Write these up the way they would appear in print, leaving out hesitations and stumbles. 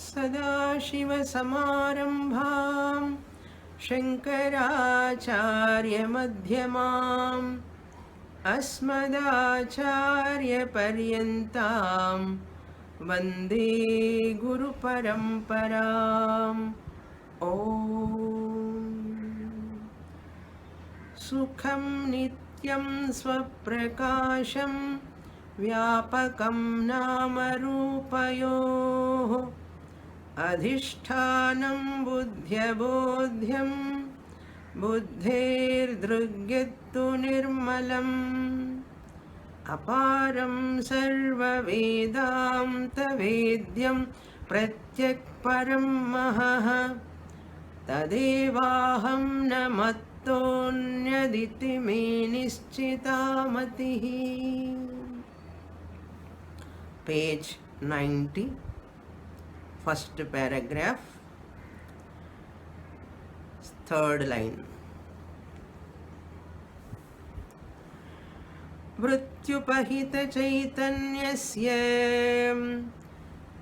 सदाशिवसमारम्भां शङ्कराचार्यमध्यमाम् अस्मदाचार्यपर्यन्तां वन्दे गुरुपरम्पराम् ॐ सुखं नित्यं स्वप्रकाशं व्यापकं नामरूपयोः अधिष्ठानं बुद्ध्यबोध्यं बुद्धेर्दृग्यत्तु निर्मलम् अपारं सर्ववेदान्तवेद्यं प्रत्यक्परं महः तदेवाहं न मत्तोऽन्यदिति मे निश्चिता मतिः. Page 90, first paragraph, third line. मृत्युपहितचैतन्यस्य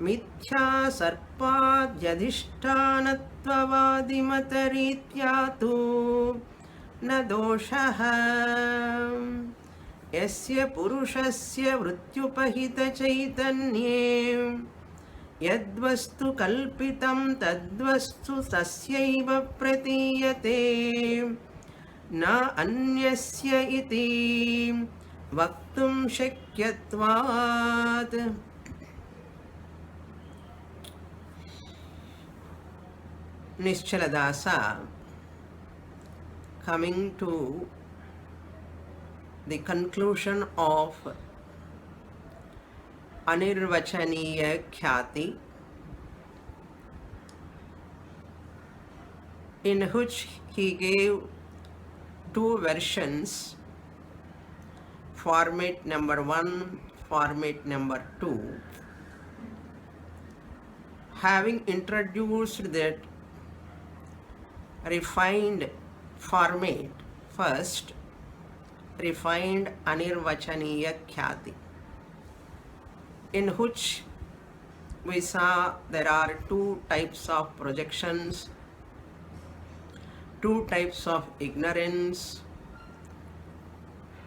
मिथ्या सर्पाद्यधिष्ठानत्ववादिमतरीत्या तु न दोषः. यस्य पुरुषस्य मृत्युपहितचैतन्ये यद्वस्तु कल्पितं तद्वस्तु तस्यैव प्रतीयते न अन्यस्य इति वक्तुं शक्यत्वात्. Nischala coming to the conclusion of Anirvachaniya Khyati, in which he gave two versions, format number 1, format number 2. Having introduced that refined format, first refined Anirvachaniya Khyati, in which we saw there are two types of projections, two types of ignorance,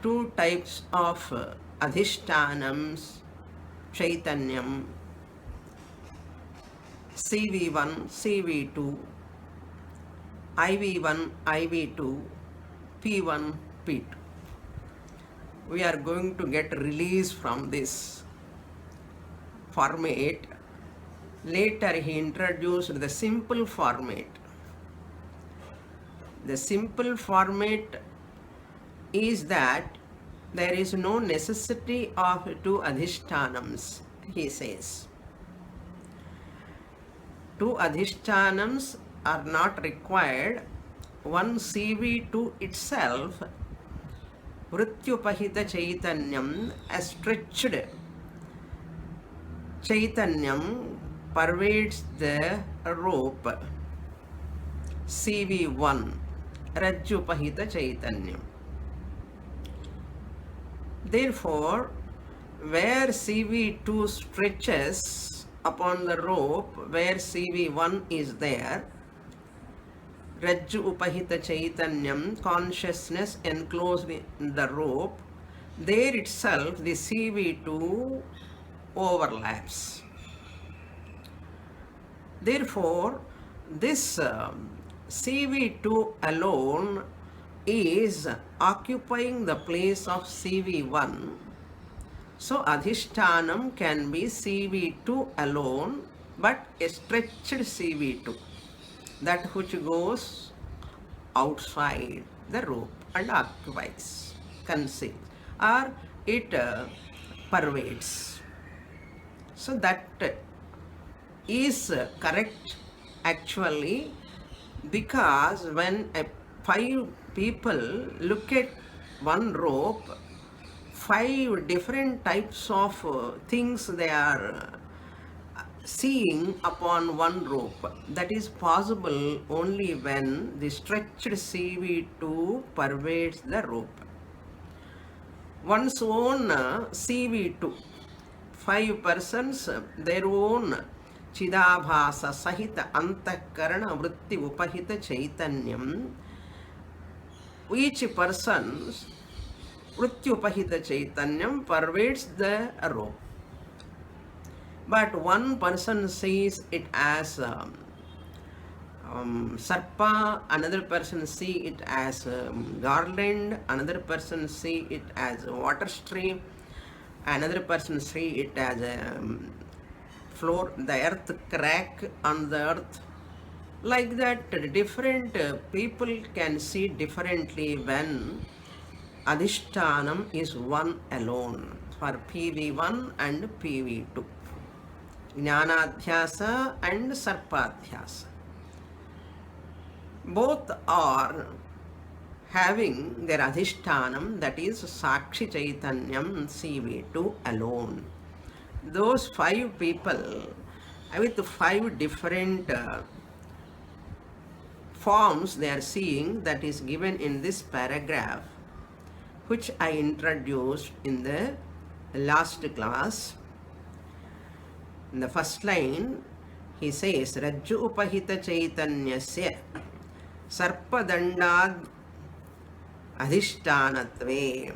two types of adhishtanams, chaitanyam, CV1, CV2, IV1, IV2, P1, P2. We are going to get release from this format. Later he introduced the simple format. The simple format is that there is no necessity of two adhishtanams, he says. Two adhishtanams are not required. One CV2 itself, Vrityupahita Chaitanyam, a stretched Chaitanyam, pervades the rope. CV1, Rajjupahita Chaitanyam. Therefore, where CV2 stretches upon the rope, where CV1 is there, Rajju Upahita Chaitanyam, consciousness enclosed in the rope, there itself the CV2 overlaps. Therefore, this CV2 alone is occupying the place of CV1. So, adhishtanam can be CV2 alone, but a stretched CV2, that which goes outside the rope and occupies, conceals, or it pervades. So, that is correct actually, because when 5 people look at one rope, 5 different types of things they are seeing upon one rope. That is possible only when the stretched CV2 pervades the rope. One's own CV2, 5 persons, their own Chidabhasa Sahita Antakarana Vritti Upahita Chaitanyam. Each person's Vritti Upahita Chaitanyam pervades the rope. But one person sees it as sarpa, another person see it as garland, another person see it as a water stream, another person see it as a floor, the earth crack on the earth. Like that, different people can see differently when Adhishtanam is one alone for PV1 and PV2. Jnanadhyasa and Sarpadhyasa. Both are having their Adhishtanam, that is Sakshi Chaitanyam CV2 alone. Those 5 people with 5 different forms they are seeing, that is given in this paragraph, which I introduced in the last class. In the first line, he says, Rajju Upahita Chaitanyasya Sarpadandad Adhishtanatve.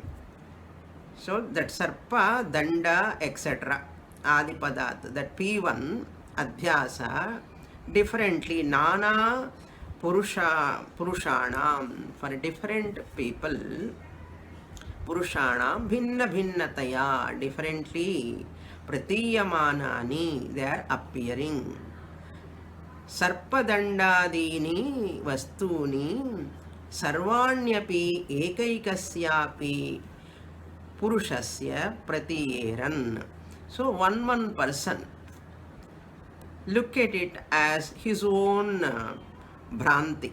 So that Sarpa, Danda, etc. Adipadat, that P1 Adhyasa differently Nana Purushanam, for different people, Purushanam Bhinna Bhinnataya, differently Pratiyamanani, they are appearing. Sarpadandadini Vastuni Sarvanyapi Ekaikasyapi Purushasya Pratiyeran. So one person look at it as his own Bhranti.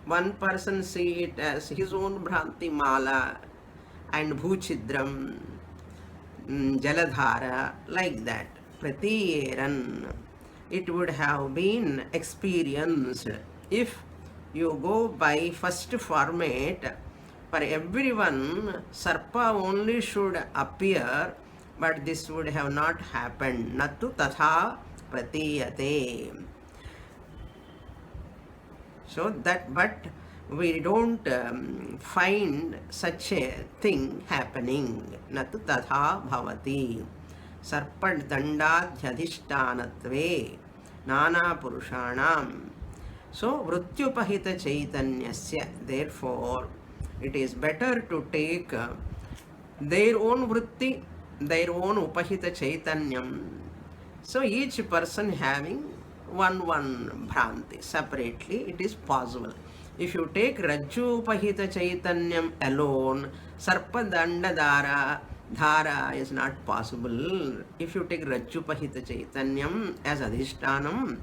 One person see it as his own Bhranti, Mala and Bhuchidram, Jaladhara, like that. Pratiyeran. It would have been experienced if you go by first format. For everyone, Sarpa only should appear, but this would have not happened. Natu tatha pratiyate. So that, but we don't find such a thing happening. Natu tatha bhavati. Sarpad dandadhyadhishtanatve nana purushanam. So vrityupahita chaitanyasya, therefore it is better to take their own vritti, their own upahita chaitanyam. So each person having one bhranti separately, it is possible. If you take Rajju Upahita Chaitanyam alone, Sarpa Danda Dhara is not possible. If you take Rajju Upahita Chaitanyam as Adhishtanam,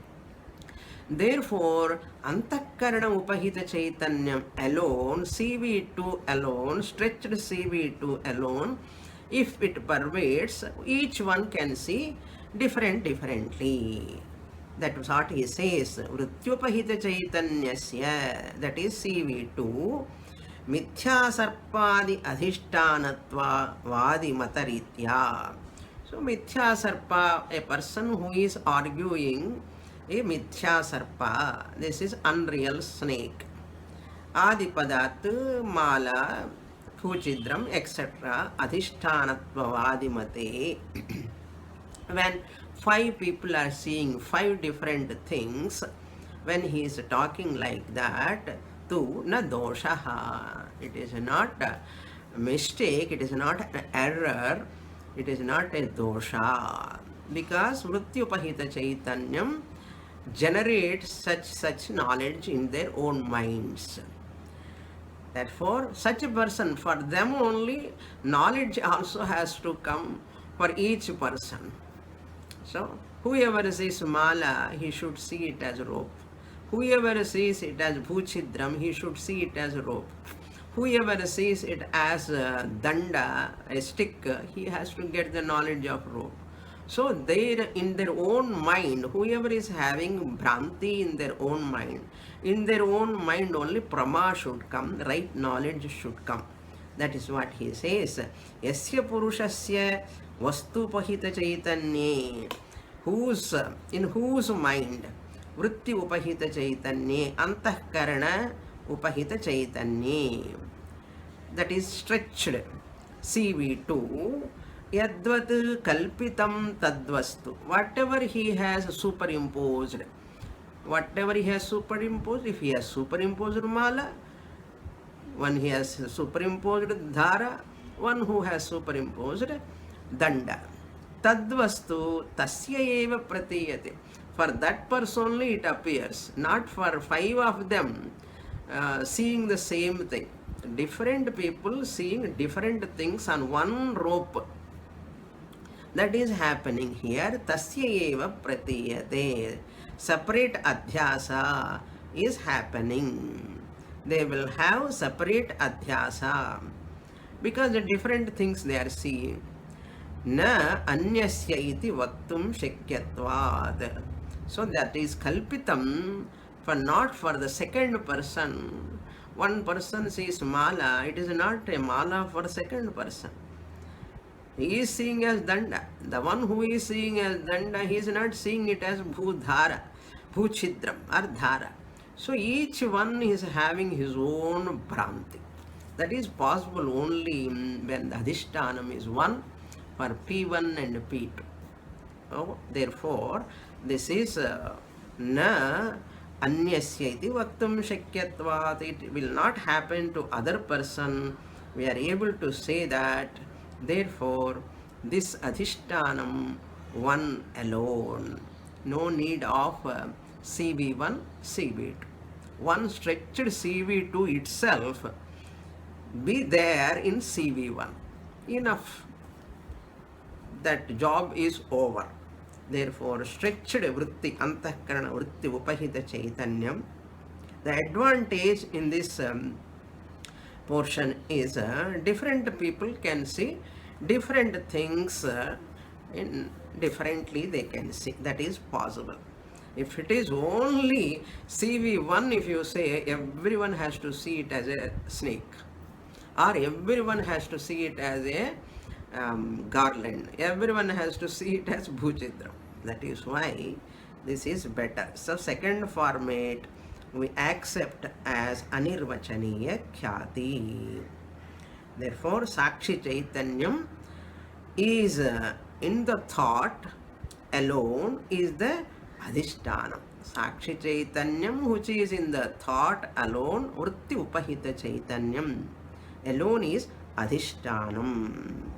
therefore Antakarana Upahita Chaitanyam alone, CV2 alone, stretched CV2 alone, if it pervades, each one can see differently. That is what he says. Vrityupahita Chaitanyasya, that is CV2, Mithya Sarpadi Adhishtanatva Vadi Mataritya. So Mithya Sarpa, a person who is arguing a Mithya Sarpa, this is unreal snake. Adipadat, Mala, Bhuchidram, etc. Adhishtanatva Vadi Mate. When 5 people are seeing 5 different things, when he is talking like that, tu na doshaha, it is not a mistake, it is not an error, it is not a dosha, because vrityupahita chaitanyam generates such knowledge in their own minds. Therefore, such a person, for them only, knowledge also has to come for each person. So, whoever sees Mala, he should see it as rope. Whoever sees it as Bhuchidram, he should see it as rope. Whoever sees it as Danda, a stick, he has to get the knowledge of rope. So, in their own mind, whoever is having Bhranti in their own mind only Prama should come, right knowledge should come. That is what he says. Yasya Purushasya Vastupahita Chaitanye. in whose mind vritti upahita chaitanye antahkarana upahita chaitanye, that is stretched. CV2 yadvat kalpitam tadvastu, whatever he has superimposed, if he has superimposed mala, one he has superimposed dhara, one who has superimposed danda, tadvastu tasya eva pratiyate, for that person only it appears, not for five of them seeing the same thing. Different people seeing different things on one rope. That is happening here. Tasya eva pratiyate. Separate adhyasa is happening. They will have separate adhyasa because the different things they are seeing. Na anyasya iti vaktum shakyatvad. So that is kalpitam, for not for the second person. One person sees mala, it is not a mala for second person. He is seeing as danda. The one who is seeing as danda, he is not seeing it as bhudhara, bhuchidram or dhara. So each one is having his own bhranti. That is possible only when the adhishtanam is one for P1 and P2. Oh, therefore, this is na anyasya iti vaktum shakyatvat. It will not happen to other person. We are able to say that. Therefore, this adhishtanam one alone. No need of CV1, CV2. One stretched CV2 itself be there in CV1. Enough. That job is over. Therefore, stretched vritti, antahkarana vritti upahita chaitanyam. The advantage in this portion is different people can see different things in differently they can see. That is possible. If it is only CV1, if you say everyone has to see it as a snake, or everyone has to see it as a garland, everyone has to see it as bhuchidram. That is why this is better. So second format we accept as anirvachaniya khyati. Therefore, Sakshi Chaitanyam is in the thought alone is the adhishtanam. Sakshi Chaitanyam, which is in the thought alone, vritti upahita Chaitanyam alone is adhishtanam.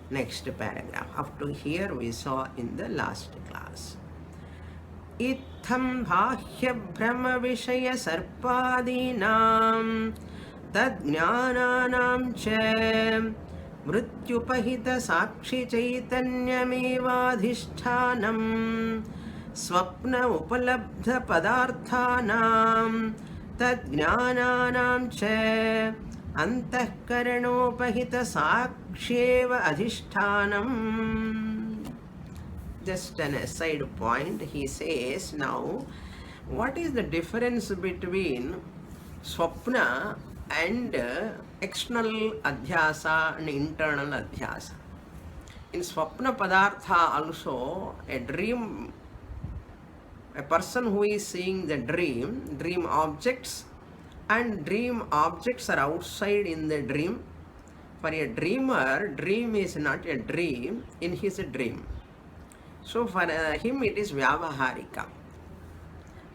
Next paragraph. Up to here we saw in the last class. Itham bhahya brahma vishaya sarpadinam tadjnananam cha mrityupahita sakshi chaitanyamevadhishtanam swapna upalabdha padarthanam tadjnananam cha antahkaranopahita saksheva adhishtanam. Just an aside point, he says now, what is the difference between swapna and external adhyasa and internal adhyasa? In swapna padartha also, a dream, a person who is seeing the dream objects, and dream objects are outside in the dream. For a dreamer, dream is not a dream in his dream. So for him it is vyavaharika.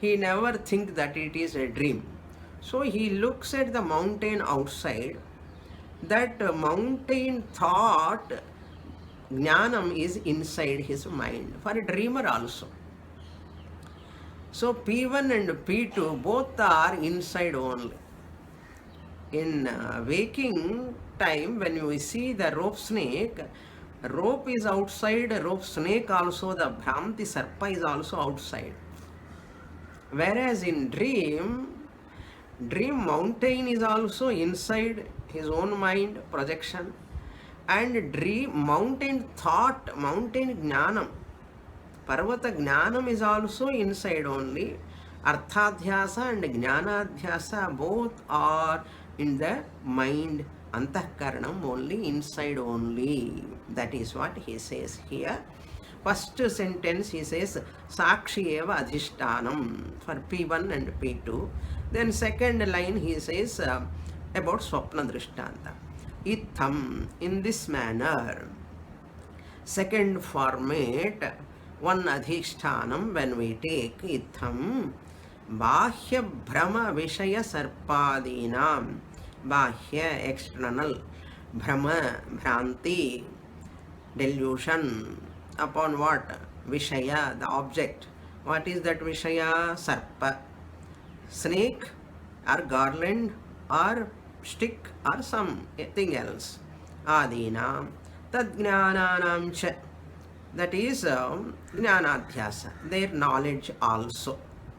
He never thinks that it is a dream. So he looks at the mountain outside. That mountain thought, jnanam, is inside his mind. For a dreamer also. So P1 and P2 both are inside only. In waking time, when you see the rope snake, rope is outside, rope snake also, the Bhramti Sarpa is also outside. Whereas in dream mountain is also inside his own mind projection, and dream mountain thought, mountain jnanam, Parvata jnanam is also inside only. Arthadhyasa and jnanadhyasa both are in the mind, antahkaranam only, inside only. That is what he says here. First sentence he says Sakshi eva adhishtanam for P1 and P2. Then second line he says about Swapna Drishtanta. Itham, in this manner. Second format, one adhishtanam when we take itham bahya brahma vishaya sarpadinam. Bahya, external, brahma, bhranti, delusion. Upon what? Vishaya, the object. What is that Vishaya? Sarpa, snake or garland or stick or something else. Adinam, tad jnananam cha. That is jnanadhyasa, their knowledge also,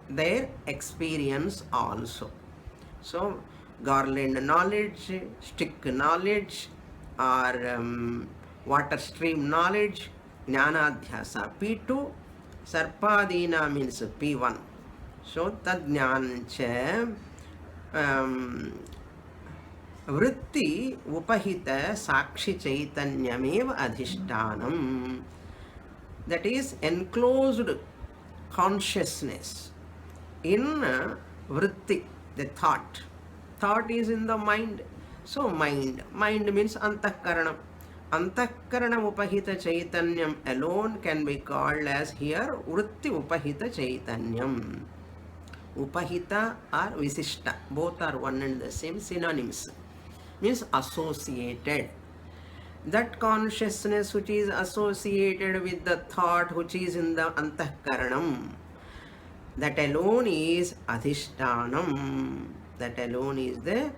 their experience also. So, garland knowledge, stick knowledge, or water stream knowledge, jnanadhyasa. P2, sarpadina means P1. So, tad jnancha vritti upahita sakshi chaitanyameva adhishtanam. That is enclosed consciousness in vritti, the thought. Thought is in the mind. So mind means antahkaranam. Antahkaranam upahita chaitanyam alone can be called as here vritti upahita chaitanyam. Upahita or visishta, both are one and the same, synonyms. Means associated. That consciousness which is associated with the thought which is in the antahkaranam, that alone is adhishtanam. That alone is the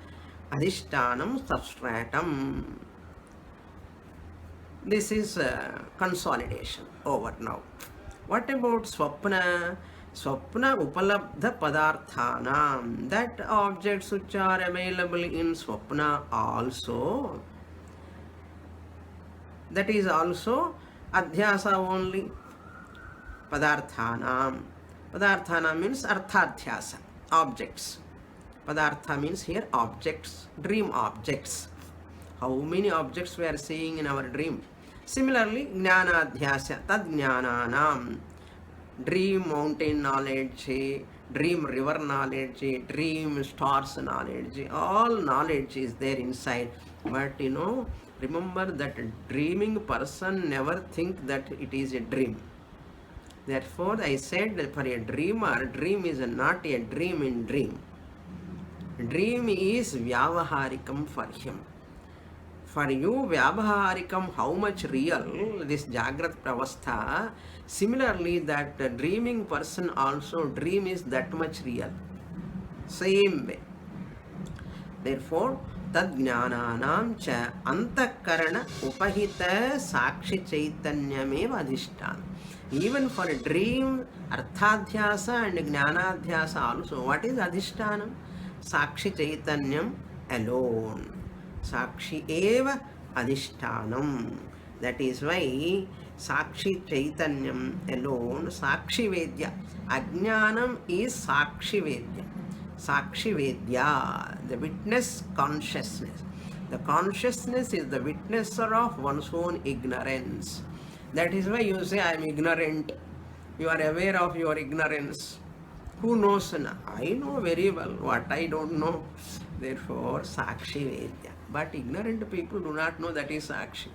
adhishtanam substratum. This is consolidation over now. What about swapna? Swapna upalabdha padarthanam. That objects which are available in swapna also, that is also adhyasa only. Padarthanam. Padarthanam means arthadhyasa, objects. Padartha means here objects, dream objects. How many objects we are seeing in our dream? Similarly, jnanadhyasa, tad jnananam. Dream mountain knowledge, dream river knowledge, dream stars knowledge, all knowledge is there inside. But remember that dreaming person never think that it is a dream. Therefore, I said that for a dreamer, dream is not a dream in dream. Dream is vyavaharikam for him. For you, vyavaharikam, how much real, this Jagrat Pravastha. Similarly, that dreaming person also, dream is that much real. Same way. Therefore, tad jnananam cha antakarana upahita sakshi chaitanyameva adhishtan. Even for a dream, arthadhyasa and jnanadhyasa also, what is adhishtanam? Sakshi chaitanyam alone. Sakshi eva adhishtanam. That is why Sakshi Chaitanyam alone, Sakshi Vedya. Ajnanam is Sakshi Vedya. Sakshi Vedya, the witness consciousness. The consciousness is the witnesser of one's own ignorance. That is why you say, I am ignorant. You are aware of your ignorance. Who knows? I know very well what I don't know. Therefore, Sakshi Vedya. But ignorant people do not know that is Sakshi.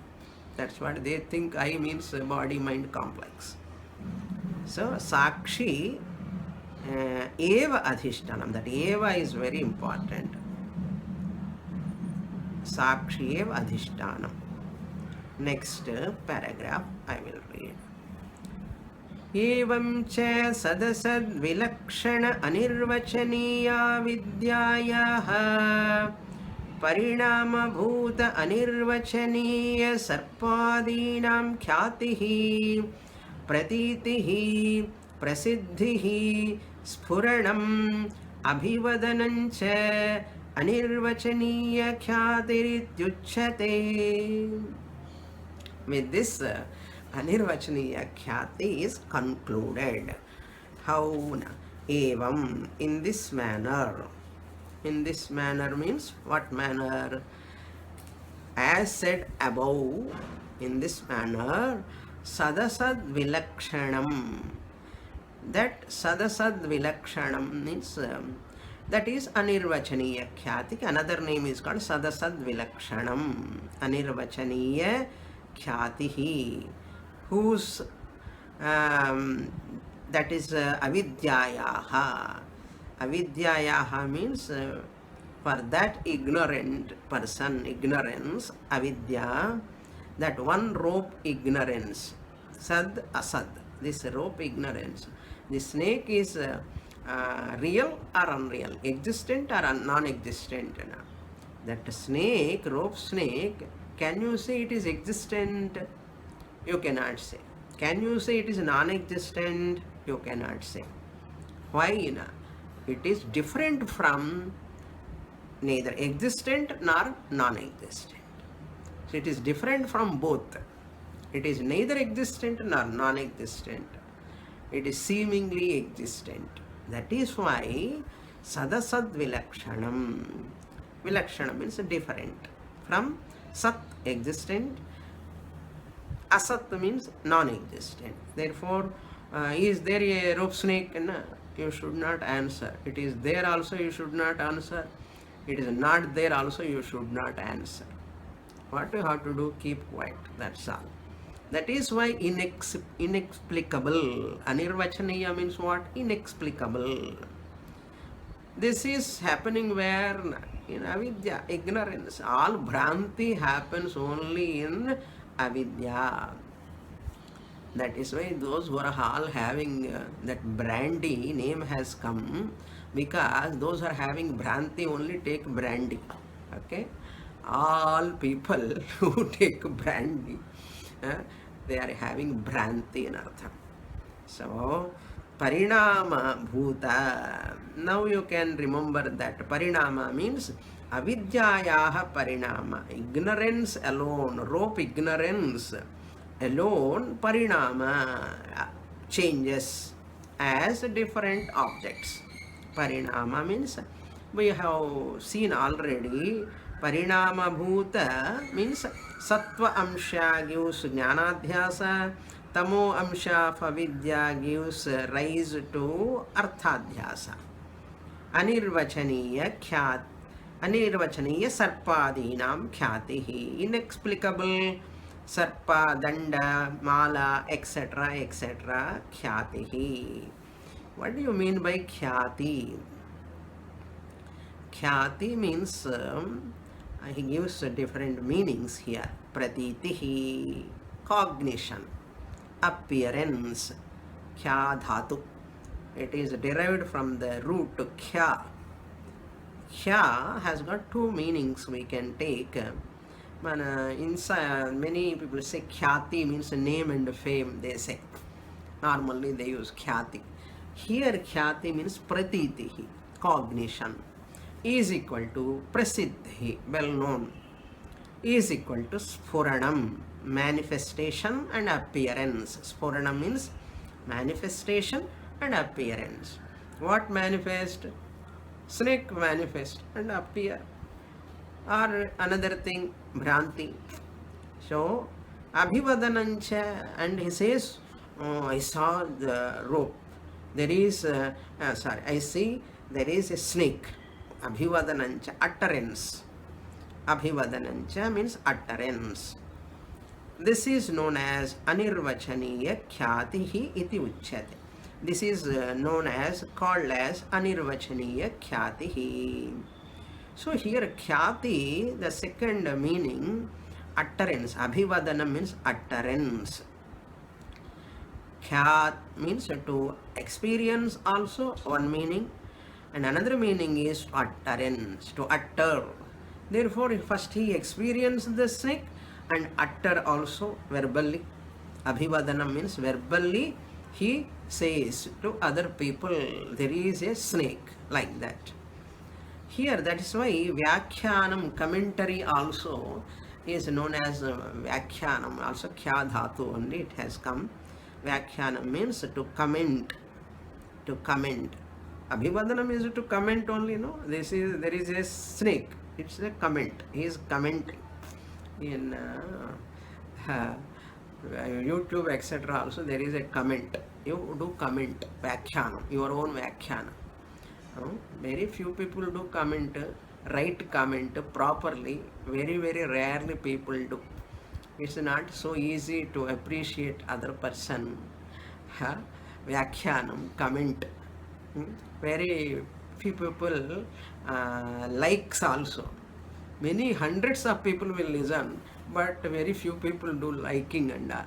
That's what they think. I means body-mind complex. So, Sakshi eva adhishtanam. That eva is very important. Sakshi eva adhishtanam. Next paragraph I will read. Evam cha sadasad vilakshana anirvachaniya vidyayaha परिणामभूत अनिर्वचनीय सर्पादीनां ख्यातिः प्रतीतिः प्रसिद्धिः स्फुरणम् अभिवदनं च अनिर्वचनीय ख्यातिरित्युच्यते. With this anirvachaniya khyati is concluded. How? Evam, in this manner. In this manner means what manner? As said above, in this manner, sadasad vilakshanam. That sadasad vilakshanam means that is anirvachaniya khyati. Another name is called sadasad vilakshanam. Anirvachaniya khyatihi. Whose that is avidyayaha. Avidyayaha means for that ignorant person, ignorance, avidya, that one rope ignorance, sad asad, this rope ignorance. The snake is real or unreal, existent or non-existent. That snake, rope snake, can you say it is existent? You cannot say. Can you say it is non-existent? You cannot say. Why? It is different from neither existent nor non-existent. So it is different from both. It is neither existent nor non-existent. It is seemingly existent. That is why sadasad vilakshanam. Vilakshanam means different from sat, existent. Asat means non-existent. Therefore, is there a rope snake? No, you should not answer. It is there also, you should not answer. It is not there also, you should not answer. What you have to do? Keep quiet. That's all. That is why inexplicable. Anirvachaniya means what? Inexplicable. This is happening where? In avidya, ignorance. All bhranti happens only in avidya. That is why those who are all having that brandy name has come, because those are having bhranti only take brandy. Okay? All people who take brandy, they are having bhranti in artha. So, parinama bhuta. Now you can remember that parinama means avidyayaha parinama. Ignorance alone, rope ignorance alone, parinama changes as different objects. Parinama means we have seen already. Parinama bhuta means sattva amsha gives jnanadhyasa, tamo amsha of avidya gives rise to arthadhyasa. Anirvachaniya khyat, anirvachaniya sarpadinam khyatihi. Inexplicable sarpa, danda, mala, etc., etc., khyatihi. What do you mean by khyati? Khyati means he gives different meanings here. Pratitihi, cognition, appearance, kya dhatu. It is derived from the root kya. Kya has got two meanings we can take. Inside, many people say khyati means name and fame, they say. Normally they use khyati. Here khyati means pratitihi, cognition, is equal to prasiddhi, well known, is equal to sphuranam, manifestation and appearance. Sphuranam means manifestation and appearance. What manifest? Snake manifest and appear. Or another thing, bhranti. So, abhivadanancha, and he says, oh, I saw the rope. There is, I see there is a snake. Abhivadanancha, utterance. Abhivadanancha means utterance. This is known as anirvachaniya khyatihi iti uchyate. This is known as, called as anirvachaniya khyatihi. So here khyati, the second meaning, utterance. Abhivadanam means utterance. Khyat means to experience also, one meaning. And another meaning is utterance, to utter. Therefore, first he experienced the snake and utter also verbally. Abhivadanam means verbally he says to other people, there is a snake, like that. Here, that is why Vyakhyanam, commentary also is known as Vyakhyanam, also Kya Dhatu only it has come. Vyakhyanam means to comment, to comment. Abhivadanam is to comment only, no? There is a snake, it's a comment, he is commenting in YouTube, etc. also there is a comment. You do comment, Vyakhyanam, your own Vyakhyanam. Very few people do comment, write comment properly. Very, very rarely people do. It's not so easy to appreciate other person. Vyakhyanam, comment. Very few people likes also. Many hundreds of people will listen, but very few people do liking and all.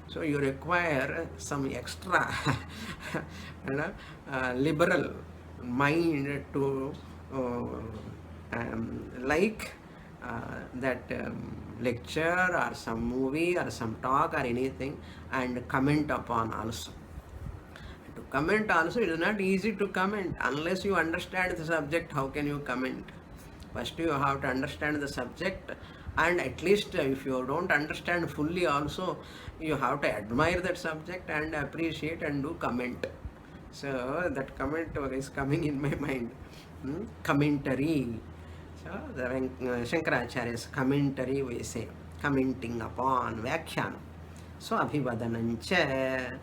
So you require some extra liberal mind to like that lecture or some movie or some talk or anything, and comment upon also. To comment also, it is not easy to comment unless you understand the subject. How can you comment? First you have to understand the subject, and at least if you don't understand fully also, you have to admire that subject and appreciate and do comment. So that comment is coming in my mind. Commentary. So the Shankaracharya's commentary, we say, commenting upon, Vyakhyanam. So Abhivadanancha.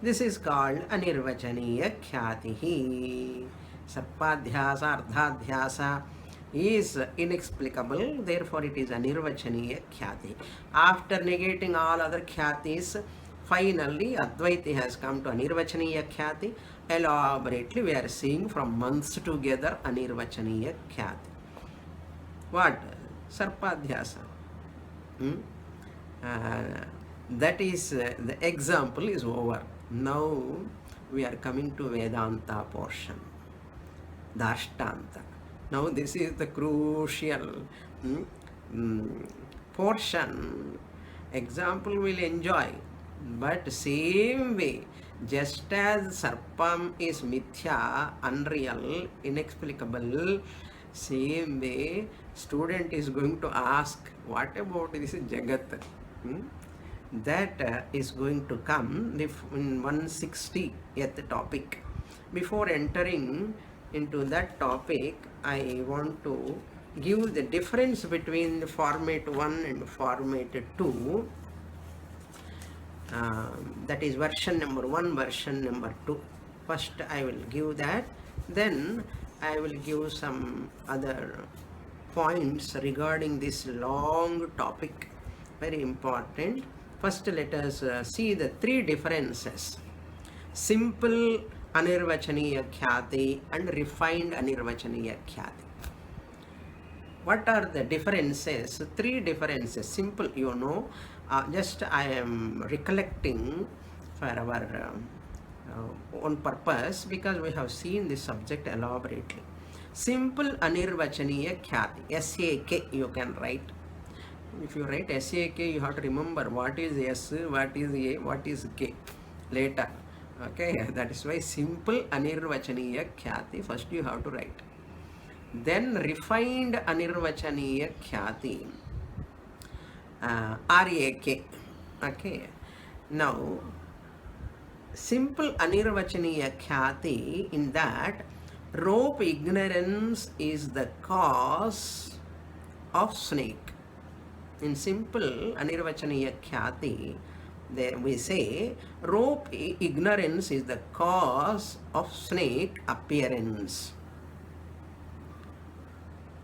This is called Anirvachaniya Khyatihi. Sarpadhyasa, Ardhadhyasa is inexplicable, therefore it is Anirvachaniya Khyati. After negating all other Khyatis, finally Advaiti has come to Anirvachaniya Khyati. Elaborately we are seeing from months together Anirvachaniya Khyati. What? Sarpadhyasa. That is, the example is over. Now we are coming to Vedanta portion, Dashtanta. Now this is the crucial portion. Example will enjoy, but same way, just as Sarpam is Mithya, unreal, inexplicable, same way student is going to ask, what about this Jagat? That is going to come in 160th topic. Before entering into that topic, I want to give the difference between the format 1 and format 2. That is version number 1, version number 2. First I will give that, then I will give some other points regarding this long topic, very important. First let us see the three differences: simple Anirvachaniya Khyati and refined Anirvachaniya Khyati. What are the differences? Three differences. Simple, you know, just I am recollecting for our own purpose, because we have seen this subject elaborately. Simple Anirvachaniya Khyati, SAK you can write. If you write SAK, you have to remember what is S, what is A, what is K later. Okay, that is why simple Anirvachaniya Khyati first you have to write. Then refined Anirvachaniya Khyati, RAK. Okay, now simple Anirvachaniya Khyati, in that rope ignorance is the cause of snake. In simple Anirvachaniya Khyati, there we say rope ignorance is the cause of snake appearance.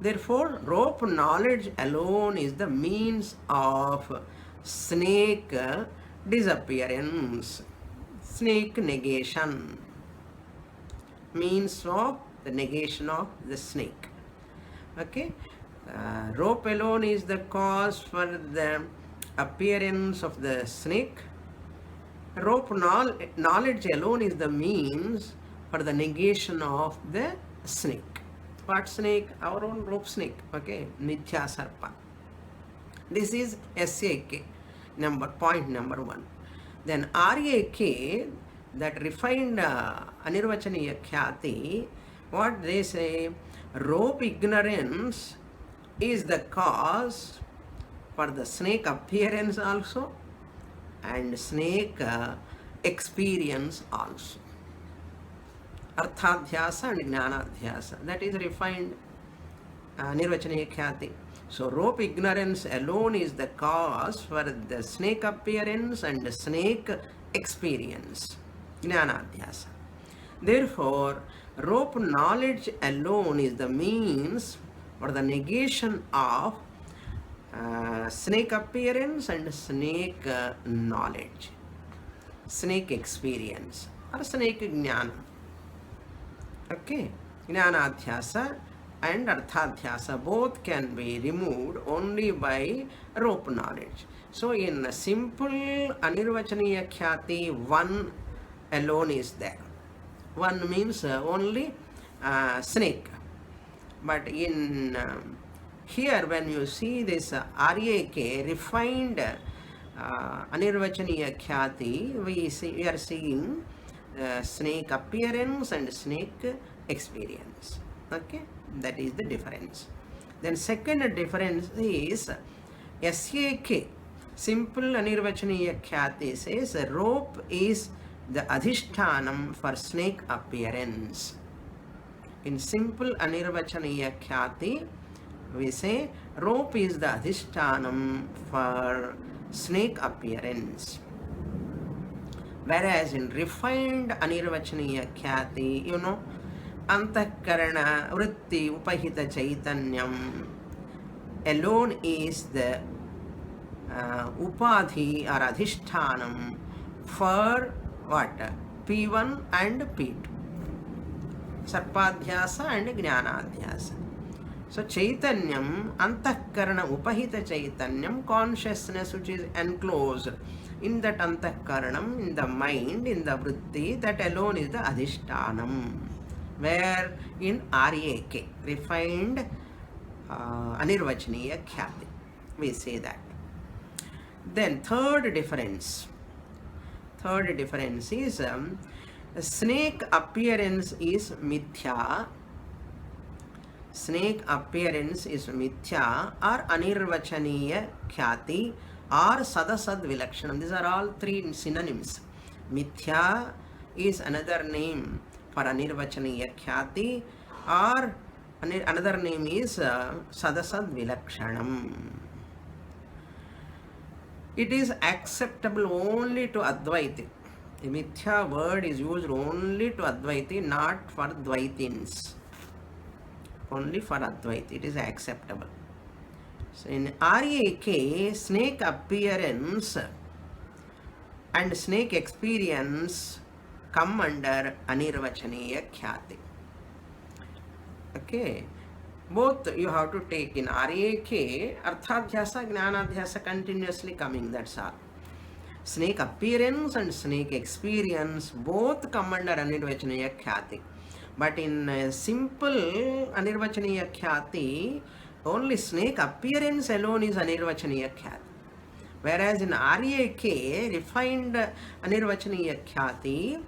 Therefore, rope knowledge alone is the means of snake disappearance, snake negation, means of the negation of the snake. Okay, rope alone is the cause for the appearance of the snake. Rope knowledge alone is the means for the negation of the snake. What snake? Our own rope snake. Okay, Mithya Sarpa. This is SAK, point number 1. Then RAK, that refined Anirvachaniya Khyati, what they say, rope ignorance is the cause for the snake appearance also, and snake experience also. Arthadhyasa and Jnanadhyasa, that is refined Nirvachaniya Khyati. So rope ignorance alone is the cause for the snake appearance and snake experience. Jnanadhyasa. Therefore, rope knowledge alone is the means for the negation of snake appearance and snake knowledge, snake experience, or snake jnana. Okay, jnanadhyasa and arthadhyasa both can be removed only by rope knowledge. So in simple anirvachaniya khyati, one alone is there. One means only snake. But in here, when you see this RAK, refined anirvachaniya khyati, we are seeing snake appearance and snake experience. Okay, that is the difference. Then second difference is SAK, simple anirvachaniya khyati, says rope is the adhishtanam for snake appearance. In simple anirvachaniya khyati, we say rope is the adhishtanam for snake appearance. Whereas in refined anirvachaniya khyati, antakarana vritti upahita chaitanyam alone is the upadhi or adhishtanam for what? P1 and P2. Sarpadhyasa and Jnanadhyasa. So Chaitanyam, Antakarana Upahita Chaitanyam, consciousness which is enclosed in that Antakaranam, in the mind, in the Vritti, that alone is the Adhishtanam. Where in RAK, refined Anirvachaniya Khyati, we say that. Then third difference is snake appearance is mithya. Snake appearance is mithya or anirvachaniya khyati or sadasad vilakshanam. These are all three synonyms. Mithya is another name for anirvachaniya khyati, or another name is sadasad vilakshanam. It is acceptable only to Advaiti. The Mithya word is used only to Advaiti, not for Dvaitins. Only for Advaiti it is acceptable. So in RAK, snake appearance and snake experience come under Anirvachaniya Khyati. Okay. Both you have to take in RAK, Arthadhyasa, Jnanadhyasa continuously coming, that's all. Snake appearance and snake experience both come under Anirvachaniya Khyati. But in simple Anirvachaniya Khyati, only snake appearance alone is Anirvachaniya Khyati. Whereas in RAK, refined Anirvachaniya Khyati,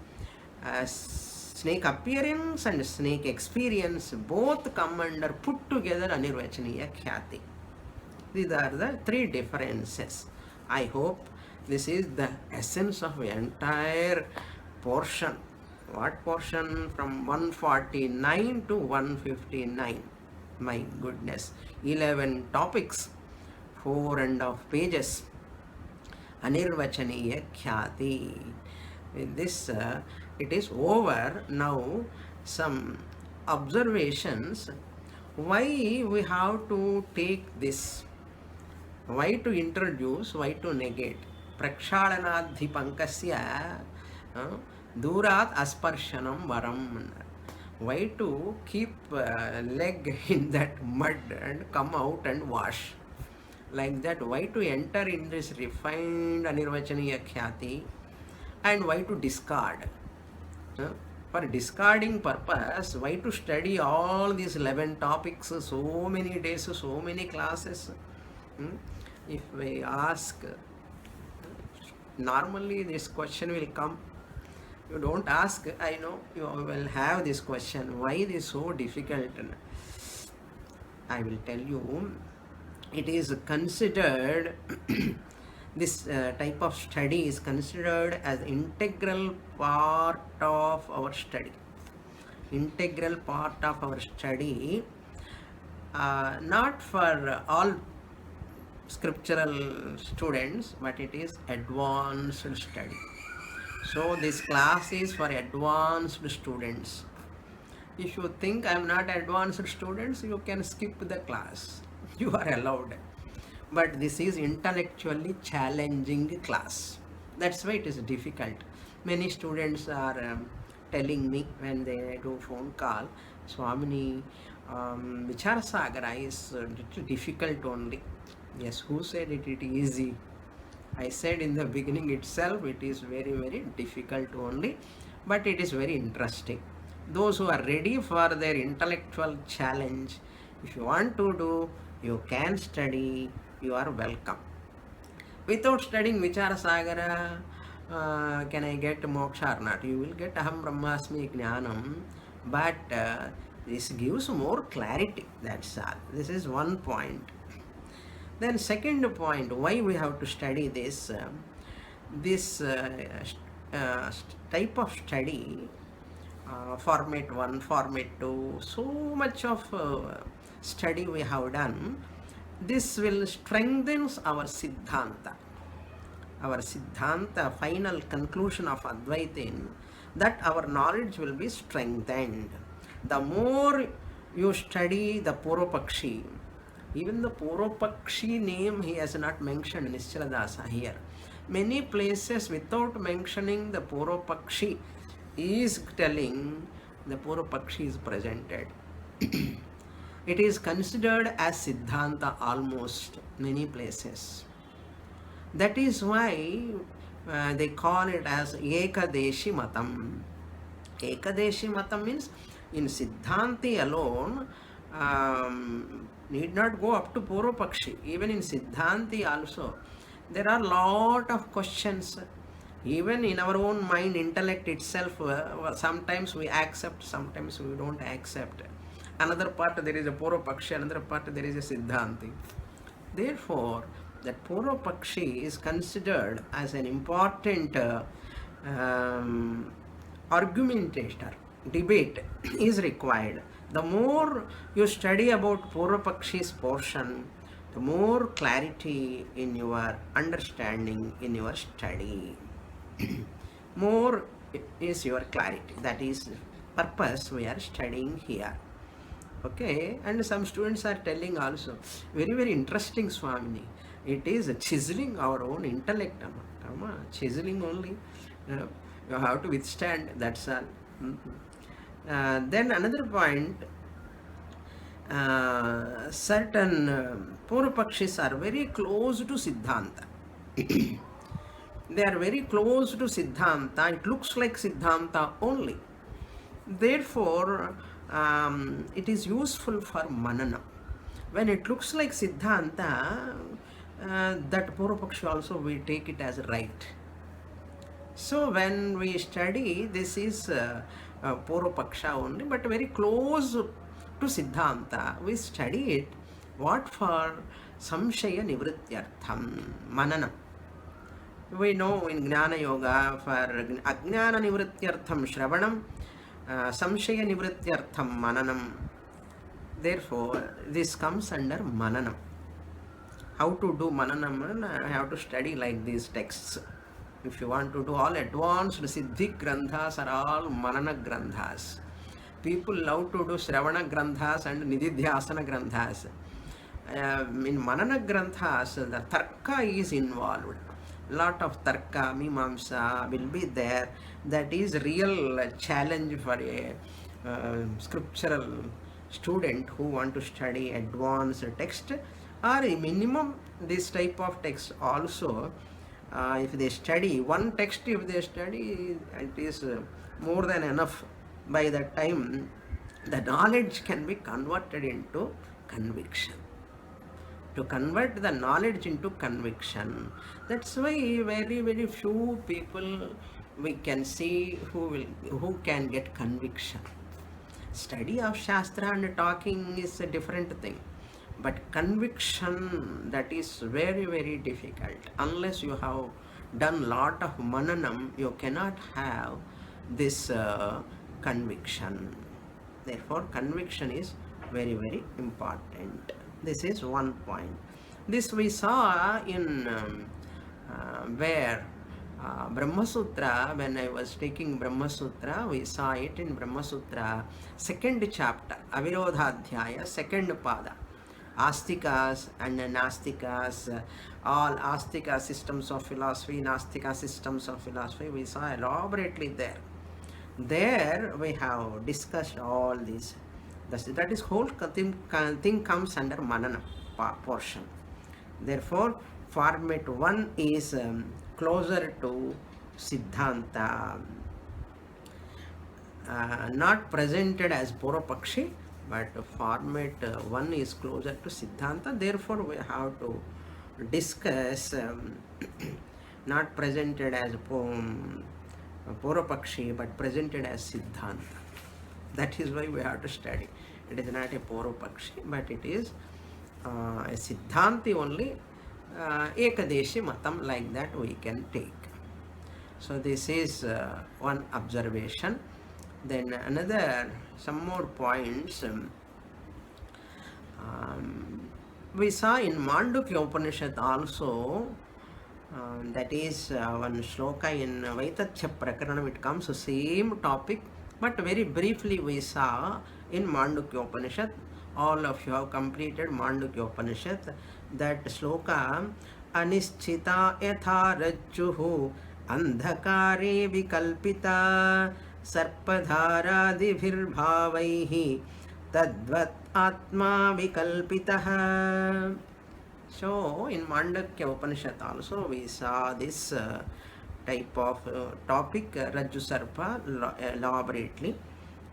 snake appearance and snake experience both come under put together Anirvachaniya Khyati. These are the three differences. I hope this is the essence of the entire portion. What portion? From 149 to 159. My goodness. 11 topics, 4.5 pages. Anirvachaniya Khyati. With this, it is over. Now, some observations. Why we have to take this? Why to introduce? Why to negate? Prakshalanadhi pankasya durat asparshanam varam. Why to keep leg in that mud and come out and wash? Like that, why to enter in this refined Anirvachaniya Khyati? And why to discard? For discarding purpose, why to study all these 11 topics, so many days, so many classes? If we ask, normally this question will come. You don't ask, I know you will have this question. Why it is so difficult? I will tell you. It is considered this type of study is considered as integral part of our study. Integral part of our study. not for all scriptural students, but it is advanced study. So this class is for advanced students. If you think I am not advanced students, you can skip the class. You are allowed. But this is intellectually challenging class. That's why it is difficult. Many students are telling me when they do phone call, Swamini, Vichara Sagara is little difficult only. Yes, who said it is easy? I said in the beginning itself, it is very, very difficult only, but it is very interesting. Those who are ready for their intellectual challenge, if you want to do, you can study, you are welcome. Without studying Vichara Sagara, can I get moksha or not? You will get Aham Brahmasmi Jnanam, but this gives more clarity, that's all. This is one point. Then second point, why we have to study this, type of study, format 1, format 2, so much of study we have done, this will strengthen our Siddhanta. Our Siddhanta, final conclusion of Advaita, that our knowledge will be strengthened. The more you study the Purvapakshi, even the Purvapakshi name he has not mentioned, Nischala here. Many places without mentioning the Purvapakshi, he is telling the Purvapakshi is presented. It is considered as Siddhanta almost many places. That is why they call it as Ekadeshi Matam. Ekadeshi Matam means in Siddhanti alone, need not go up to Purvapakshi. Even in Siddhanti also, there are lot of questions. Even in our own mind, intellect itself, sometimes we accept, sometimes we don't accept. Another part there is a Purvapakshi, another part there is a Siddhanti. Therefore, that Purvapakshi is considered as an important argumentation, debate is required. The more you study about Purvapakshi's portion, the more clarity in your understanding, in your study. More is your clarity. That is purpose we are studying here. Okay, and some students are telling also, very, very interesting, Swamini. It is chiseling our own intellect. Chiseling only. You have to withstand, that's all. Then another point, certain Purvapakshis are very close to Siddhanta. They are very close to Siddhanta. It looks like Siddhanta only. Therefore, it is useful for Manana. When it looks like Siddhanta, that Purvapakshi also we take it as right. So when we study, this is Purvapaksha only, but very close to Siddhanta. We study it. What for? Samshaya Nivrityartham, Manana. We know in Jnana Yoga for Ajnana Nivrityartham Shravanam, Samshaya Nivrityartham Mananam. Therefore, this comes under Mananam. How to do Mananam? I have to study like these texts. If you want to do all advanced Siddhi Granthas are all Manana Granthas. People love to do Shravana Granthas and Nididhyasana Granthas. In Manana Granthas, the Tarka is involved. Lot of Tarka, Mimamsa will be there. That is real challenge for a scriptural student who want to study advanced text, or a minimum this type of text also. If they study one text, if they study, it is more than enough. By that time, the knowledge can be converted into conviction. To convert the knowledge into conviction, that's why very, very few people we can see who can get conviction. Study of Shastra and talking is a different thing. But conviction, that is very, very difficult. Unless you have done lot of mananam, you cannot have this conviction. Therefore, conviction is Very, very important. This is one point. This we saw in where Brahma Sutra, when I was taking Brahma Sutra, we saw it in Brahma Sutra, second chapter, Avirodhadhyaya, second pada. Astikas and Nastikas, all Astika systems of philosophy, Nastika systems of philosophy, we saw elaborately there. There we have discussed all this. That is whole thing comes under Manana portion. Therefore, format 1 is closer to Siddhanta, not presented as Purvapakshi, but format 1 is closer to Siddhanta. Therefore, we have to discuss not presented as Purvapakshi, but presented as Siddhanta. That is why we have to study. It is not a Purvapakshi, but it is a Siddhanti only. Ekadeshi Matam, like that we can take. So this is one observation. Then another, some more points. We saw in Mandukya Upanishad also, that is one shloka in Vaitatya Prakaranam, it comes the same topic, but very briefly we saw in Mandukya Upanishad. All of you have completed Mandukya Upanishad. That shloka, Anischita yatha rajjuhu andhakare vikalpita sarpadharadibhirbhavaihi tadvat atma vikalpitaha. So in Mandukya Upanishad also we saw this type of topic, Rajju Sarpa, elaborately,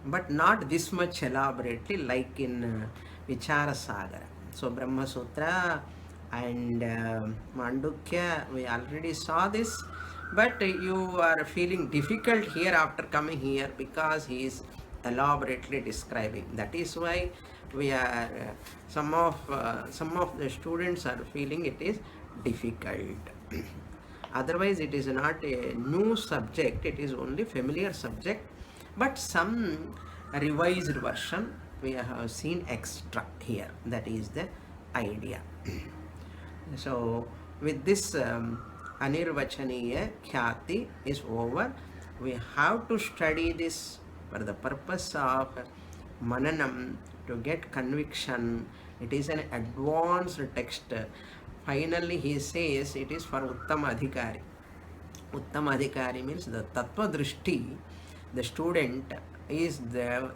but not this much elaborately like in Vichara Sagara. So Brahma Sutra and Mandukya, we already saw this, but you are feeling difficult here after coming here because he is elaborately describing. That is why we are some of the students are feeling it is difficult. Otherwise it is not a new subject, it is only familiar subject, but some revised version we have seen extra here. That is the idea. So with this Anirvachaniya Khyati is over. We have to study this for the purpose of Mananam, to get conviction. It is an advanced text. Finally he says it is for Uttama Adhikari. Uttama Adhikari means the Tattva Drishti. The student is the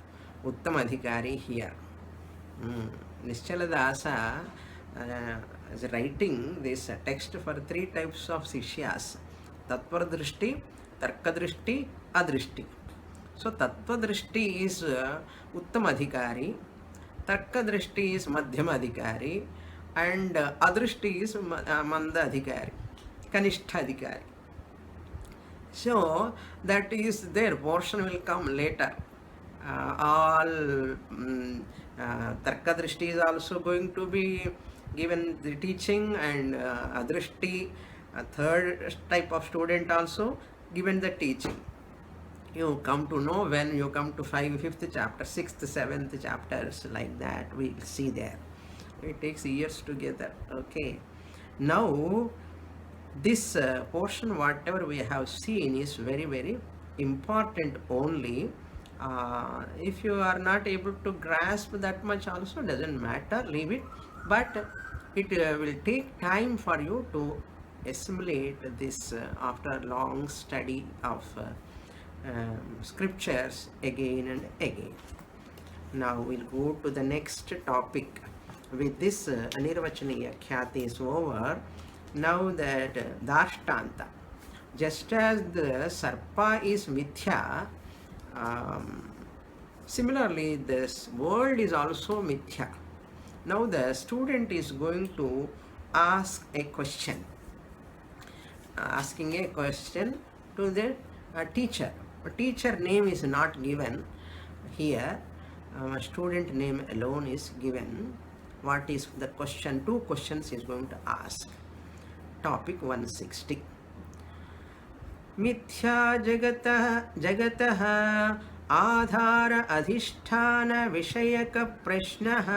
Uttama Adhikari here. Nischala Dasa is writing this text for 3 types of Sishyas: Tattva Drishti, Tarka Drishti, Adrishti. So Tattva Drishti is Uttama Adhikari, Tarka Drishti is Madhyama Adhikari, and Adrishti is Manda Adhikari, Kanishtha Adhikari. So that is their portion will come later. All Tarka Drishti is also going to be given the teaching, and Adrishti, a third type of student, also given the teaching. You come to know when you come to 5th chapter, 6th, 7th chapters, like that we will see there. It takes years together. Okay. Now this portion, whatever we have seen, is very, very important only. If you are not able to grasp that much also, doesn't matter, leave it. But it will take time for you to assimilate this after long study of scriptures again and again. Now we'll go to the next topic. With this Anirvachaniya Khyati is over. Now that Dashtanta, just as the Sarpa is Mithya, similarly this world is also Mithya. Now the student is going to ask a question, asking a question to the teacher. A teacher name is not given here, student name alone is given. What is the question? 2 questions he is going to ask. Topic 160. Mithya jagatah आधार अधिष्ठान विषयक प्रश्नः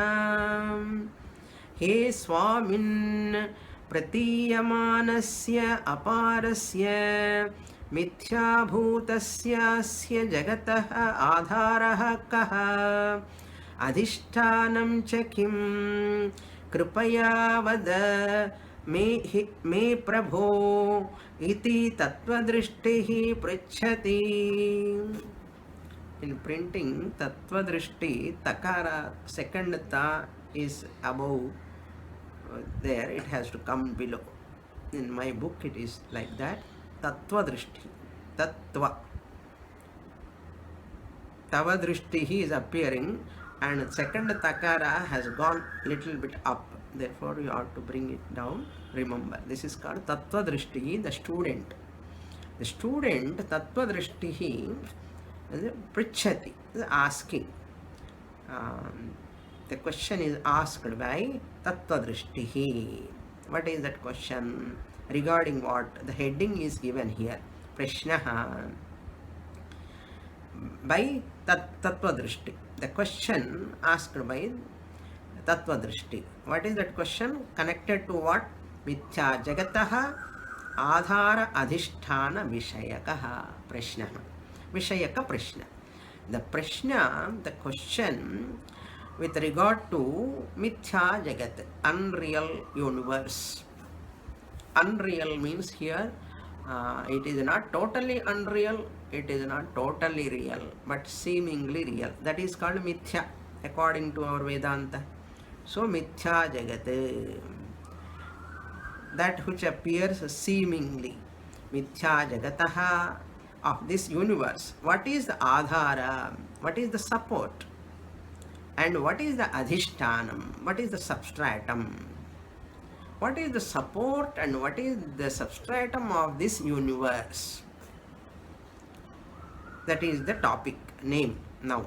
हे स्वामिन् प्रतीयमानस्य अपारस्य मिथ्याभूतस्यास्य जगतः आधारः कः अधिष्ठानं च किं कृपया वद मे प्रभो इति तत्त्वदृष्टिः पृच्छति. In printing, tattvadrishti, takara, second ta is above there, it has to come below. In my book it is like that. Tattvadrishti, tattva. Tavadrishti is appearing and second takara has gone little bit up. Therefore you have to bring it down. Remember, this is called tattvadrishti, the student. The student, tattvadrishti, Prichati is asking. The question is asked by Tattvadrishtihi. What is that question? Regarding what? The heading is given here. Prashnaha by Tattvadrishti. The question asked by Tattvadrishti. What is that question? Connected to what? Mithya Jagataha Adhara Adhisthana Vishayakaha Prashnaha. Vishayaka Prashna. The Prashna, the question with regard to Mithya Jagat, unreal universe. Unreal means here it is not totally unreal, it is not totally real, but seemingly real. That is called Mithya according to our Vedanta. So Mithya Jagat, that which appears seemingly. Mithya Jagataha, of this universe. What is the adhara? What is the support? And what is the adhishtanam? What is the substratum? What is the support and what is the substratum of this universe? That is the topic name now.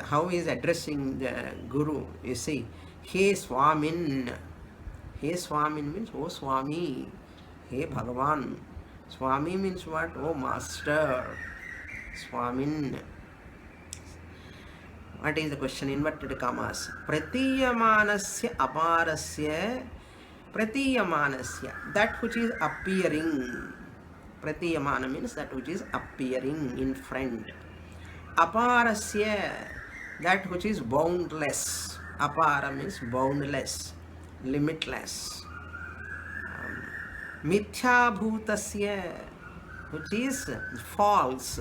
How he is addressing the Guru. You see, He Swamin. He Swamin means, oh Swami. He Bhagavan. Swami means what? Oh Master. Swamin. What is the question? Inverted commas. Pratiyamanasya aparasya. Pratiyamanasya. That which is appearing. Pratiyamana means that which is appearing in front. Aparasya. That which is boundless. Apara means boundless, limitless. Mithya bhutasya, which is false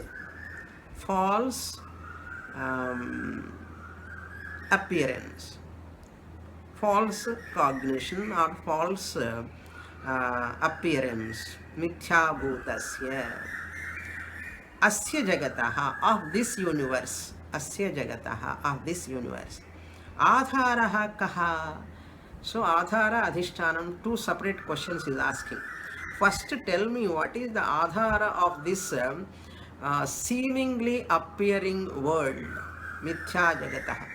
appearance, false cognition or false appearance. Mithya bhutasya. Asya jagataha, of this universe. Asya jagataha, of this universe. Adharaha kaha. So adhara adhishtanam, two separate questions is asking. First tell me what is the adhara of this seemingly appearing world. Mithya jagataha.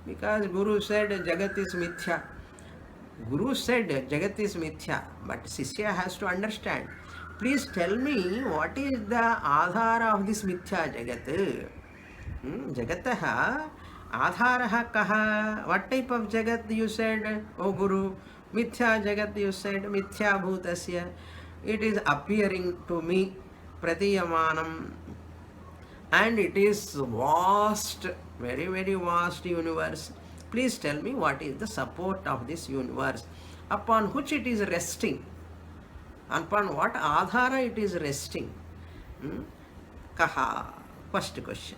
Because Guru said Jagat is mithya. Guru said Jagat is mithya, but Sishya has to understand. Please tell me what is the adhara of this mithya jagat. Jagataha Adharaha kaha. What type of jagat you said, O Guru? Mithya jagat you said, mithya bhutasya. It is appearing to me, pratiyamanam, and it is vast, very, very vast universe. Please tell me what is the support of this universe, upon which it is resting, upon what adhara it is resting. Kaha, first question.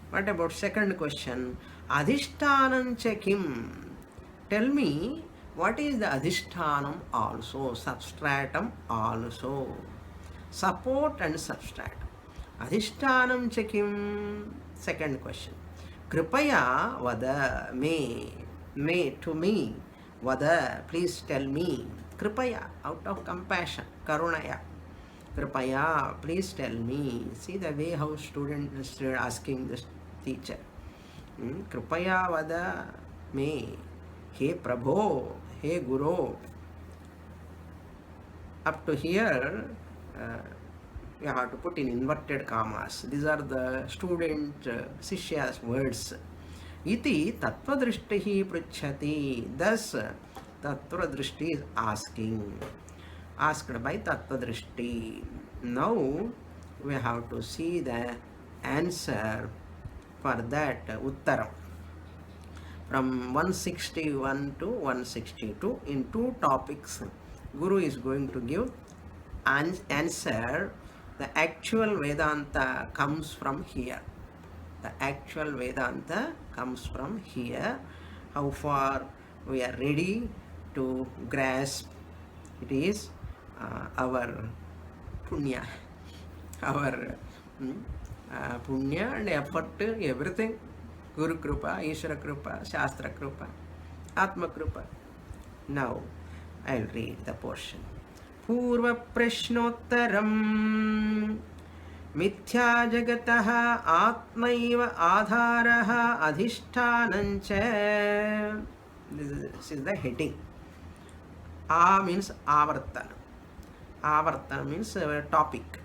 What about second question? Adhishtanam cha kim. Tell me what is the adhishtanam also, substratum also. Support and substratum. Adhishtanam cha kim. Second question. Kripaya vada me. To me. Vada, please tell me. Kripaya, out of compassion. Karunaya. Kripaya, please tell me. See the way how students are asking this teacher. Kripaya vada me. He Prabho, he Guru. Up to here, you have to put in inverted commas. These are the student Sishya's words. Iti tattvadrishtihi pruchhati. Thus, tattvadrishti is asking. Asked by tattvadrishti. Now, we have to see the answer for that uttaram. From 161 to 162, in two topics, Guru is going to give answer. The actual Vedanta comes from here. The actual Vedanta comes from here. How far we are ready to grasp it is our punya, our punya and effort, everything. Guru Krupa, Ishvara Krupa, Shastra Krupa, Atma Krupa. Now, I'll read the portion. Purva Prashnottaram Mithya Jagataha Atmaiva Adharaha Adhishtanancha. This is the heading. A means Avartana. Avartana means topic.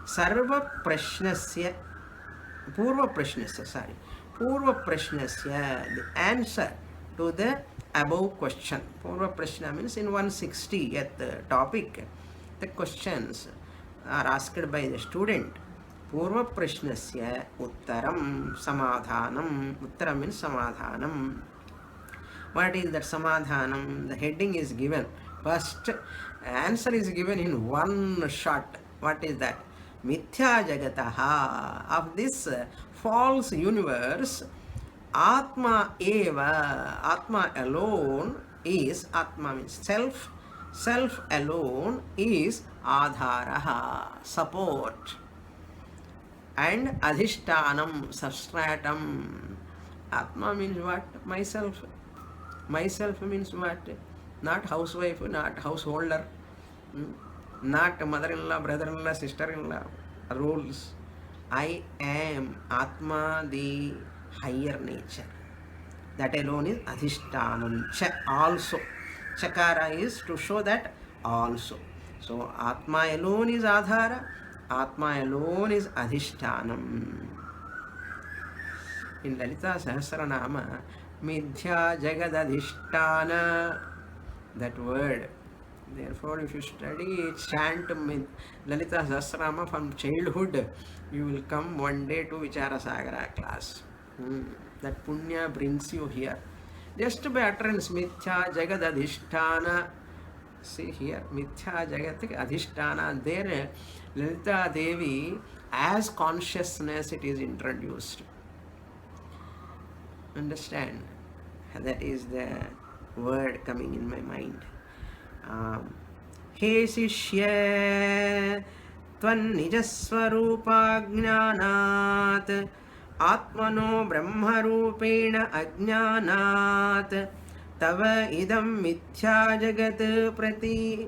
Sarva Prashnasya. Purva Prashnasya, the answer to the above question. Purva Prashna means in 160th topic, the questions are asked by the student. Purva Prashnasya Uttaram Samadhanam. Uttaram means Samadhanam. What is that Samadhanam? The heading is given. First answer is given in one shot. What is that? Mithya Jagataha. Of this false universe, Atma Eva, Atma alone is, Atma means self, self alone is Adharaha, support, and Adhishtanam, substratum. Atma means what? Myself. Myself means what? Not housewife, not householder, not mother-in-law, brother-in-law, sister-in-law, roles. I am Atma, the higher nature. That alone is Adhishtanam. Also. Chakara is to show that also. So, Atma alone is Adhara, Atma alone is Adhishtanam. In Lalita Sahasranama, Midhya Jagadadhishtana, that word. Therefore, if you study chant Lalita Sahasranama from childhood, you will come one day to Vichara Sagara class. That punya brings you here. Just by utterance, Mithya Jagadadhishtana. See here, Mithya Jagat Adhishtana. There, Lalita Devi, as consciousness, it is introduced. Understand? That is the word coming in my mind. He Sishya Tvannijaswarupajnanat Atmano Brahmarupena Ajnanat Tava idam mithya jagat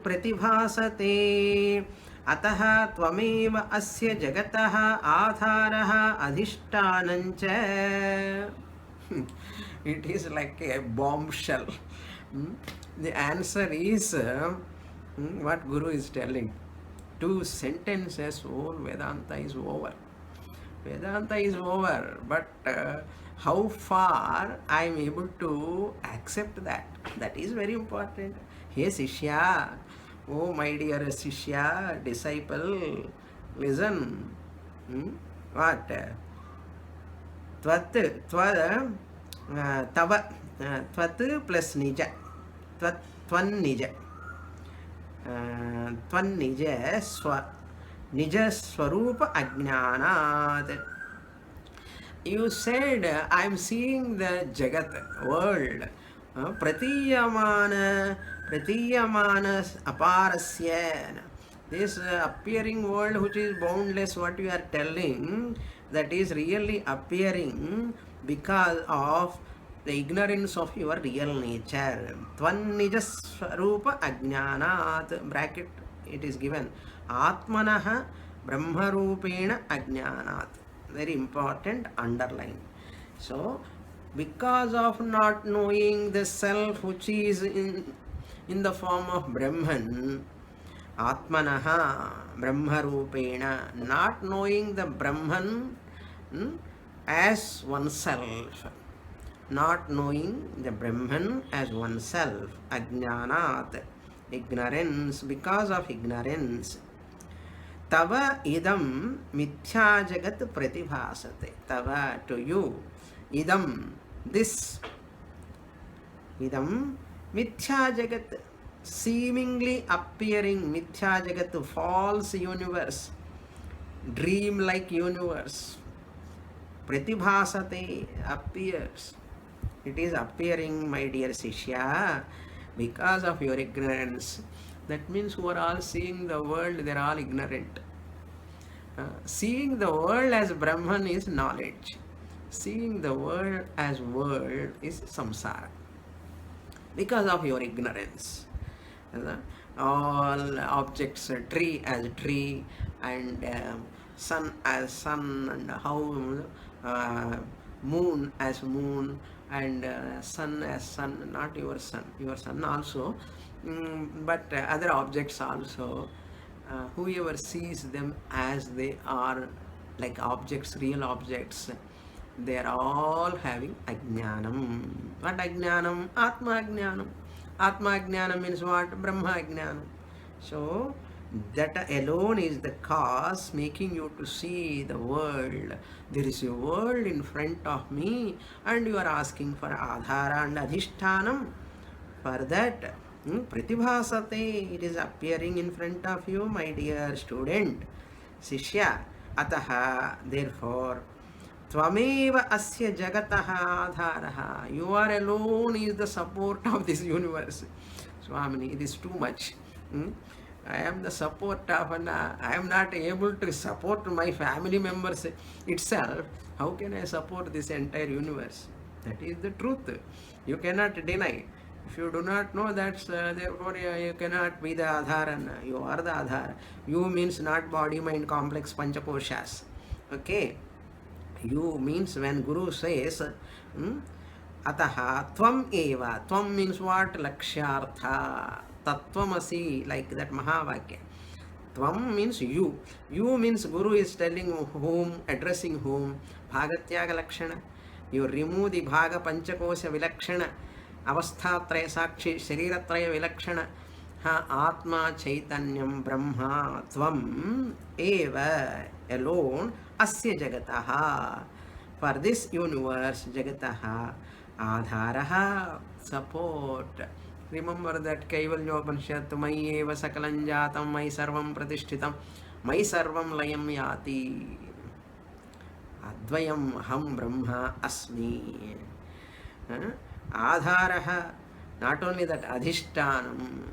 pratibhasate Ataha tvameva asya jagataha adharaha adhishtanancha. It is like a bombshell. The answer is what Guru is telling. 2 sentences, whole Vedanta is over. Vedanta is over, but how far I am able to accept that. That is very important. Hey Sishya, oh my dear Sishya, disciple, listen. What? Tvat, tava, tvat plus nija. Tvan nija. Tvan nija nija swarupa ajnanat. You said, I am seeing the Jagat, world. Pratiyamana aparasya. This appearing world which is boundless, what you are telling, that is really appearing because of the ignorance of your real nature. Tvannijasvarupa ajnanat, bracket it is given. Atmanaha brahmarupena ajnanat. Very important, underline. So, because of not knowing the self which is in the form of Brahman, Atmanaha Brahmarupena, not knowing the Brahman as oneself, not knowing the Brahman as oneself, Ajnanat, ignorance, because of ignorance. Tava idam mithya jagat pratibhasate. Tava, to you, idam, this, idam mithya jagat, seemingly appearing mithya jagat, false universe, dream like universe, pratibhasate, appears. It is appearing, my dear Sishya, because of your ignorance. That means who are all seeing the world, they are all ignorant. Seeing the world as Brahman is knowledge. Seeing the world as world is samsara. Because of your ignorance. All objects, tree as tree, and sun as sun, and how moon as moon, and sun as sun, not your sun also, but other objects also. Whoever sees them as they are, like objects, real objects, they are all having ajnanam. What ajnanam? Atma ajnanam. Atma ajnanam means what? Brahma ajnanam. So that alone is the cause making you to see the world. There is a world in front of me, and you are asking for adhara and adhishtanam. For that, pratibhasate, it is appearing in front of you, my dear student. Sishya, ataha, therefore, tvameva asya jagataha adharaha. You are alone is the support of this universe. Swamini, it is too much. I am the support of I am not able to support my family members itself. How can I support this entire universe? That is the truth. You cannot deny. If you do not know that, therefore you cannot be the adharan. You are the adhara. You means not body, mind, complex, panchakoshas. Okay. You means when Guru says, ataha tvam eva. Tvam means what? Lakshyartha. Tattvamasi, like that Mahavakya. Tvam means you. You means Guru is telling whom, addressing whom. Bhagatyaga lakshana. You remove the Bhaga Panchakosha Vilakshana. Avasthatraya Sakshi Shariratraya Vilakshana. Ha Atma Chaitanyam Brahma Tvam Eva, alone, Asya Jagataha. For this universe, Jagataha Adharaha, support. Remember that Kaivalyopanishad, Mai eva sakalam jatam, Mai sarvam pratishthitam, Mai sarvam layam yati, Advayam ham Brahma asmi. Adharaha, not only that, adhishtanam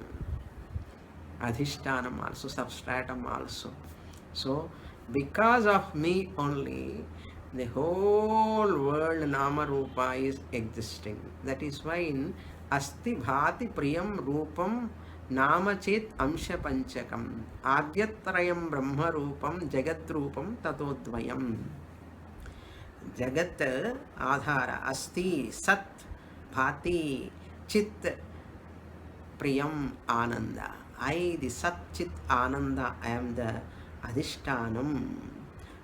also, substratum also. So, because of me only, the whole world Nama Rupa is existing. That is why in Asti Bhati Priyam Rupam Nama Chet Amsha Panchakam Adyatrayam Brahma Rupam Jagat Rupam Tatodvayam. Jagat Adhara Asti Sat Bhati Chit Priyam Ananda. I, the Sat Chit Ananda, I am the Adhishtanam.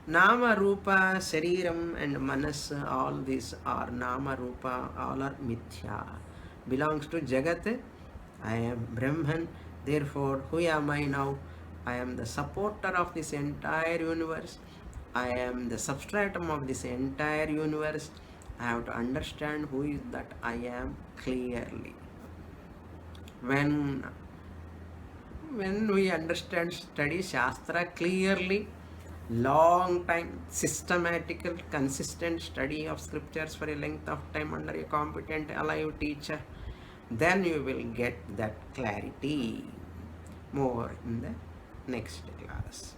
Nama Rupa, Shariram and Manas, all these are Nama Rupa, all are Mithya. Belongs to Jagat. I am Brahman. Therefore, who am I now? I am the supporter of this entire universe. I am the substratum of this entire universe. I have to understand who is that I am clearly. When we understand, study Shastra clearly, long time, systematical, consistent study of scriptures for a length of time under a competent, alive teacher, then you will get that clarity. More in the next class.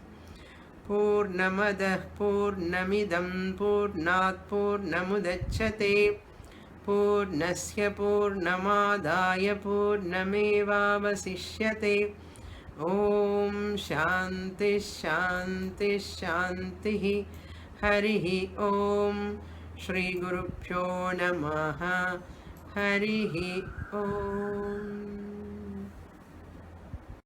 Purnamadah Purnamidam Purnat Purnamudachyate Purnasya Purnamadaya Purnamevavasishyate. Om Shanti Shanti Shanti Harihi Om Shri Gurubhyo Namaha Harihi Om.